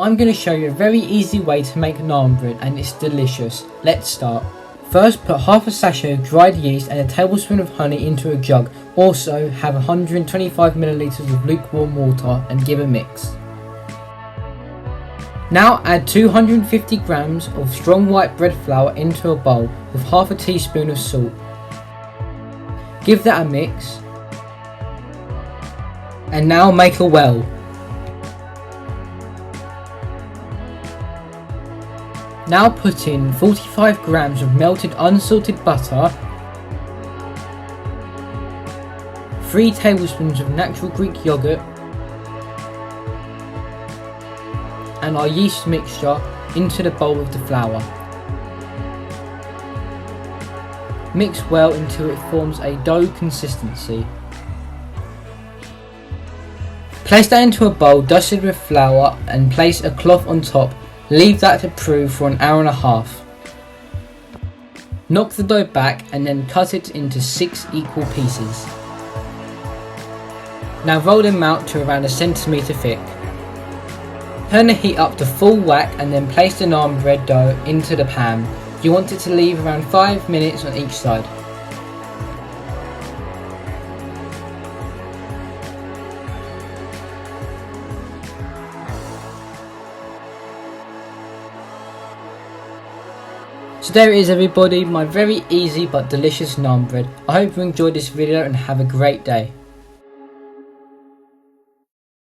I'm going to show you a very easy way to make naan bread and it's delicious. Let's start. First, put half a sachet of dried yeast and a tablespoon of honey into a jug. Also, have 125 milliliters of lukewarm water and give a mix. Now add 250 grams of strong white bread flour into a bowl with half a teaspoon of salt. Give that a mix. And now make a well. Now put in 45 grams of melted unsalted butter, 3 tablespoons of natural Greek yogurt, and our yeast mixture into the bowl with the flour. Mix well until it forms a dough consistency. Place that into a bowl dusted with flour and place a cloth on top. Leave that to prove for an hour and a half. Knock the dough back and then cut it into 6 equal pieces. Now roll them out to around 1 centimeter thick. Turn the heat up to full whack and then place the naan bread dough into the pan. You want it to leave around 5 minutes on each side. So there it is everybody, my very easy but delicious naan bread. I hope you enjoyed this video and have a great day.